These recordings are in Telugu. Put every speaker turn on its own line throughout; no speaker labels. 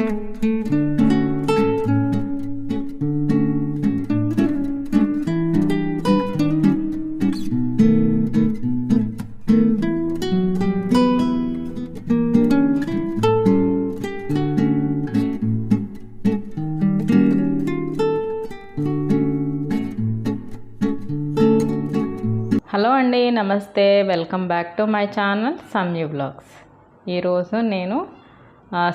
హలో అండి, నమస్తే. Welcome back to my channel Samyu vlogs. ఈరోజు నేను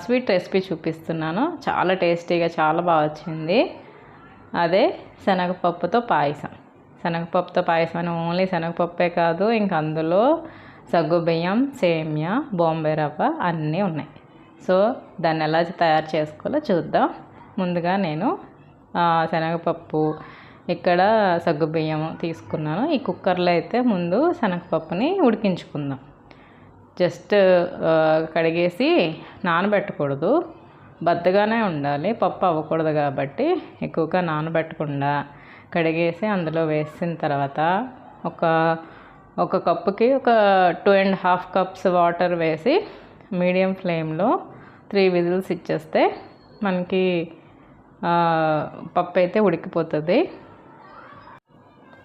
స్వీట్ రెసిపీ చూపిస్తున్నాను. చాలా టేస్టీగా, చాలా బాగా వచ్చింది. అదే శనగపప్పుతో పాయసం. శనగపప్పుతో పాయసం అని ఓన్లీ శనగపప్పే కాదు, ఇంకా అందులో సగ్గుబియ్యం, సేమియా, బాంబే రవ్వ అన్నీ ఉన్నాయి. సో దాన్ని ఎలా తయారు చేసుకోవాలో చూద్దాం. ముందుగా నేను శనగపప్పు, ఇక్కడ సగ్గుబియ్యం తీసుకున్నాను. ఈ కుక్కర్లో అయితే ముందు శనగపప్పుని ఉడికించుకుందాం. జస్ట్ కడిగేసి నానబెట్టకూడదు, బద్దగానే ఉండాలి, పప్పు అవ్వకూడదు కాబట్టి ఎక్కువగా నానబెట్టకుండా కడిగేసి అందులో వేసిన తర్వాత ఒక కప్పుకి ఒక 2.5 కప్స్ వాటర్ వేసి మీడియం ఫ్లేమ్లో 3 విజిల్స్ ఇచ్చేస్తే మనకి పప్పు అయితే ఉడికిపోతుంది.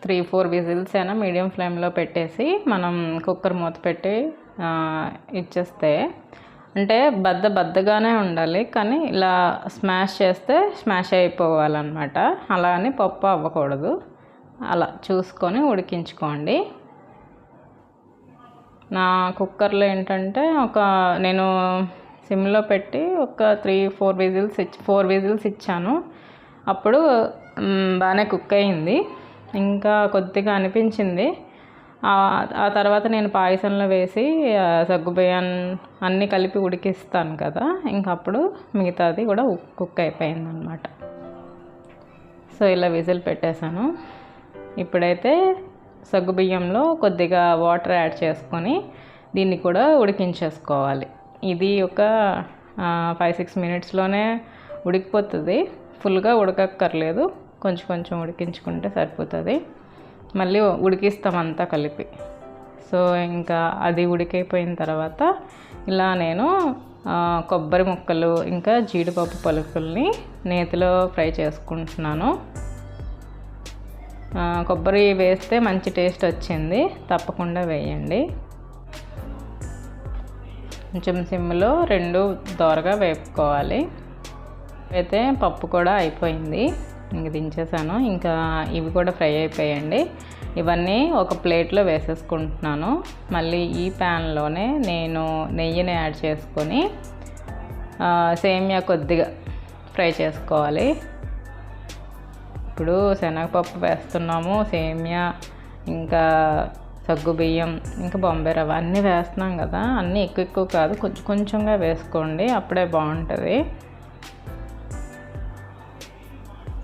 3-4 విజిల్స్ అయినా మీడియం ఫ్లేమ్లో పెట్టేసి మనం కుక్కర్ మూత పెట్టి ఇచ్చేస్తే, అంటే బద్దగానే ఉండాలి, కానీ ఇలా స్మాష్ చేస్తే స్మాష్ అయిపోవాలన్నమాట. అలా అని పప్పు అవ్వకూడదు. అలా చూసుకొని ఉడికించుకోండి. నా కుక్కర్లో ఏంటంటే నేను సిమ్లో పెట్టి ఒక 4 విజిల్స్ ఇచ్చాను. అప్పుడు బాగానే కుక్ అయింది. ఇంకా కొద్దిగా అనిపించింది. ఆ తర్వాత నేను పాయసంలో వేసి సగ్గుబియ్యం అన్నీ కలిపి ఉడికిస్తాను కదా, ఇంకప్పుడు మిగతాది కూడా కుక్ అయిపోయింది అన్నమాట. సో ఇలా విజిల్ పెట్టేశాను. ఇప్పుడైతే సగ్గుబియ్యంలో కొద్దిగా వాటర్ యాడ్ చేసుకొని దీన్ని కూడా ఉడికించేసుకోవాలి. ఇది ఒక 5-6 మినిట్స్లోనే ఉడికిపోతుంది. ఫుల్గా ఉడకక్కర్లేదు, కొంచెం ఉడికించుకుంటే సరిపోతుంది. మళ్ళీ ఉడికిస్తాం అంతా కలిపి. సో ఇంకా అది ఉడికైపోయిన తర్వాత ఇలా నేను కొబ్బరి ముక్కలు ఇంకా జీడిపప్పు పలుకుల్ని నేతిలో ఫ్రై చేసుకుంటున్నాను. కొబ్బరి వేస్తే మంచి టేస్ట్ వచ్చింది, తప్పకుండా వేయండి. కొంచెం సిమ్లో 2 దోరగా వేపుకోవాలి. అయితే పప్పు కూడా అయిపోయింది, ఇంక దించేసాను. ఇంకా ఇవి కూడా ఫ్రై అయిపోయాయండి. ఇవన్నీ ఒక ప్లేట్లో వేసేసుకుంటున్నాను. మళ్ళీ ఈ ప్యాన్లోనే నేను నెయ్యిని యాడ్ చేసుకొని సేమియా కొద్దిగా ఫ్రై చేసుకోవాలి. ఇప్పుడు శనగపప్పు వేస్తున్నాము, సేమియా, ఇంకా సగ్గుబియ్యం, ఇంకా బాంబే రవ్వ అన్నీ వేస్తున్నాం కదా. అన్నీ ఎక్కువ కాదు, కొంచెంగా వేసుకోండి, అప్పుడే బాగుంటుంది.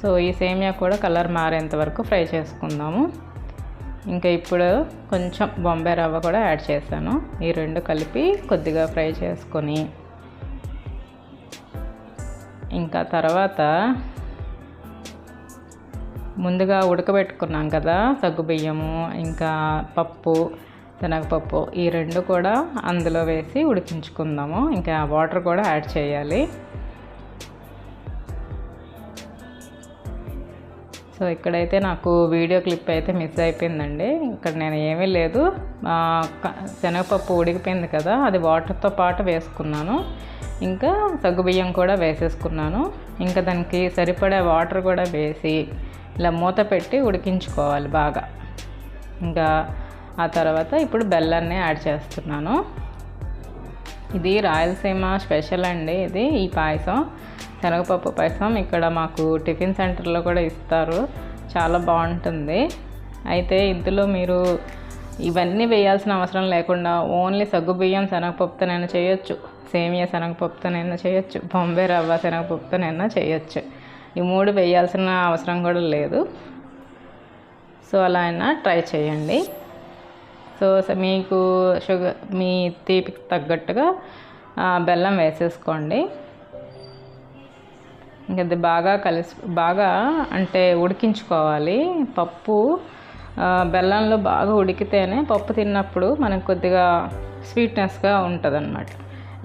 సో ఈ సేమియా కూడా కలర్ మారేంత వరకు ఫ్రై చేసుకుందాము. ఇంకా ఇప్పుడు కొంచెం బాంబే రవ్వ కూడా యాడ్ చేశాను. ఈ 2 కలిపి కొద్దిగా ఫ్రై చేసుకొని, ఇంకా తర్వాత ముందుగా ఉడకబెట్టుకున్నాం కదా సగ్గుబియ్యము, ఇంకా పప్పు, శనగపప్పు, ఈ 2 కూడా అందులో వేసి ఉడికించుకుందాము. ఇంకా వాటర్ కూడా యాడ్ చేయాలి. సో ఇక్కడైతే నాకు వీడియో క్లిప్ అయితే మిస్ అయిపోయిందండి. ఇక్కడ నేను ఏమీ లేదు, శనగపప్పు ఉడికిపోయింది కదా, అది వాటర్తో పాటు వేసుకున్నాను. ఇంకా సగ్గుబియ్యం కూడా వేసేసుకున్నాను. ఇంకా దానికి సరిపడే వాటర్ కూడా వేసి ఇలా మూత పెట్టి ఉడికించుకోవాలి బాగా. ఇంకా ఆ తర్వాత ఇప్పుడు బెల్లాన్ని యాడ్ చేస్తున్నాను. ఇది రాయలసీమ స్పెషల్ అండి, ఈ పాయసం, శనగపప్పు పాయసం. ఇక్కడ మాకు టిఫిన్ సెంటర్లో కూడా ఇస్తారు, చాలా బాగుంటుంది. అయితే ఇందులో మీరు ఇవన్నీ వేయాల్సిన అవసరం లేకుండా ఓన్లీ సగ్గుబియ్యం శనగపప్పుతోనైనా చేయొచ్చు, సేమియా శనగపప్పుతోనైనా చేయొచ్చు, బాంబే రవ్వ శనగపప్పుతోనైనా చేయొచ్చు. ఈ 3 వేయాల్సిన అవసరం కూడా లేదు. సో అలా అయినా ట్రై చేయండి. సో మీకు మీ తీపికి తగ్గట్టుగా బెల్లం వేసేసుకోండి. ఇంకా అది బాగా అంటే ఉడికించుకోవాలి. పప్పు బెల్లంలో బాగా ఉడికితేనే పప్పు తిన్నప్పుడు మనకు కొద్దిగా స్వీట్నెస్గా ఉంటుంది అన్నమాట.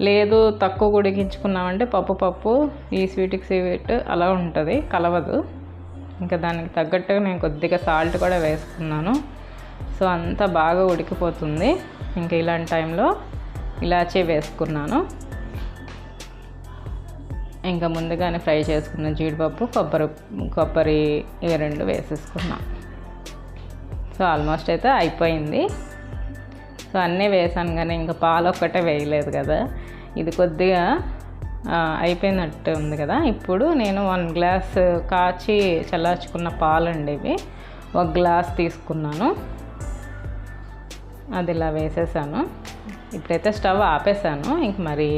లేదు తక్కువ ఉడికించుకున్నామంటే పప్పు ఈ స్వీట్కి స్వీట్ అలా ఉంటుంది, కలవదు. ఇంకా దానికి తగ్గట్టుగా నేను కొద్దిగా సాల్ట్ కూడా వేసుకున్నాను. సో అంతా బాగా ఉడికిపోతుంది. ఇంకా ఇలాంటి టైంలో ఇలాచీ వేసుకున్నాను. ఇంకా ముందుగానే ఫ్రై చేసుకున్న జీడిపప్పు, కొబ్బరి ఇవి 2 వేసేసుకున్నాను. సో ఆల్మోస్ట్ అయితే అయిపోయింది. సో అన్నీ వేసాను కానీ ఇంకా పాలు ఒక్కటే వేయలేదు కదా, ఇది కొద్దిగా అయిపోయినట్టు ఉంది కదా. ఇప్పుడు నేను 1 గ్లాస్ కాచి చల్లార్చుకున్న పాలండి ఇవి, 1 గ్లాస్ తీసుకున్నాను. అది ఇలా వేసేసాను. ఇప్పుడైతే స్టవ్ ఆపేసాను, ఇంక మరి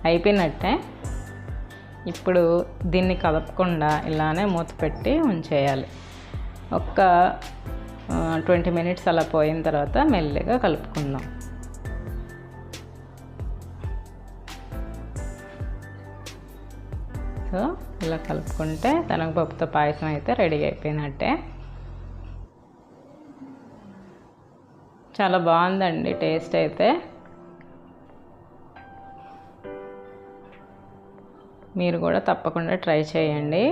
అయిపోయినట్టే. ఇప్పుడు దీన్ని కలపకుండా ఇలానే మూత పెట్టి ఉంచేయాలి. ఒక 20 మినిట్స్ అలా పోయిన తర్వాత మెల్లిగా కలుపుకుందాం. సో ఇలా కలుపుకుంటే శనగపప్పుతో పాయసం అయితే రెడీ అయిపోయినట్టే. చాలా బాగుందండి టేస్ట్ అయితే. మీరు కూడా తప్పకుండా ట్రై చేయండి.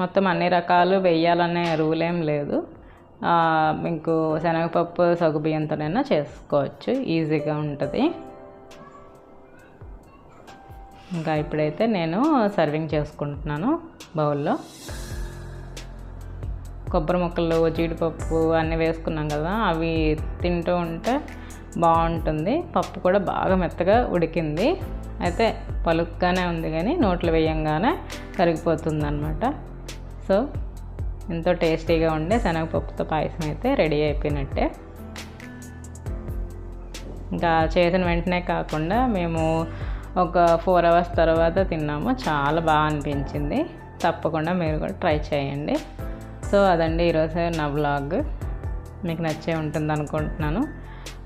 మొత్తం అన్ని రకాలు వేయాలనే రూల్ ఏం లేదు. మీకు శనగపప్పు సగ్గుబియ్యంతోనైనా చేసుకోవచ్చు, ఈజీగా ఉంటుంది. ఇంకా ఇప్పుడైతే నేను సర్వింగ్ చేసుకుంటున్నాను బౌల్లో. కొబ్బరి ముక్కలు, జీడిపప్పు అన్నీ వేసుకున్నాం కదా, అవి తింటూ ఉంటే బాగుంటుంది. పప్పు కూడా బాగా మెత్తగా ఉడికింది, అయితే పలుగ్గానే ఉంది కానీ నోట్లో వేయంగానే కరిగిపోతుంది అన్నమాట. సో ఎంతో టేస్టీగా ఉండే శనగపప్పుతో పాయసం అయితే రెడీ అయిపోయినట్టే. ఇంకా చేసిన వెంటనే కాకుండా మేము ఒక 4 అవర్స్ తర్వాత తిన్నాము, చాలా బాగా అనిపించింది. తప్పకుండా మీరు కూడా ట్రై చేయండి. సో అదండి ఈరోజు నా వ్లాగ్, మీకు నచ్చే ఉంటుంది అనుకుంటున్నాను.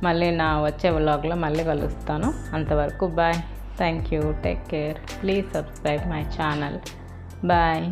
మళ్ళీ నా వచ్చే వ్లాగ్లో మళ్ళీ కలుస్తాను. అంతవరకు bye. Thank you. Take care. Please subscribe my channel. Bye.